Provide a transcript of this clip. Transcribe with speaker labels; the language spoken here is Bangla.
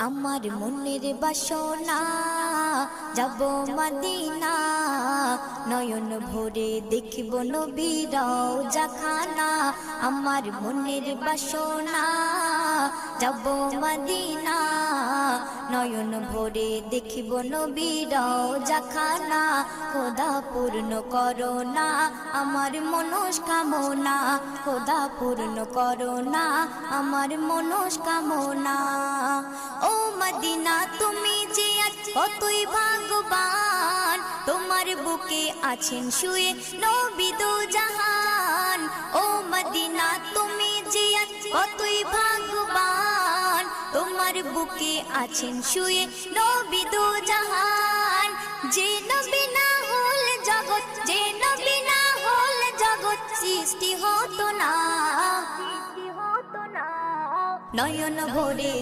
Speaker 1: আমার মনের বাসনা যাব মদিনা, নয়ন ভরে দেখিব নবীর রওজা খানা। আমার মনের বাসনা যাব মদিনা, নয়ন ভরে দেখিব নবীর রওজা খানা। খোদা পূর্ণ করো না আমার মনস্কামনা, খোদা পূর্ণ করো না আমার মনস্কামনা। ও মদিনা তুমি যে কতই ভাগ্যবান, তোমার বুকে আছেন শুয়ে নবী দো জাহান। ও মদিনা তুমি যে কতই ভাগ্যবান, তোমার বুকে আছেন শুয়ে নবী দো জাহান। যে নবী না হল জগৎ, যে নবী না হল জগৎ সৃষ্টি হতো না। নয়ন ভরে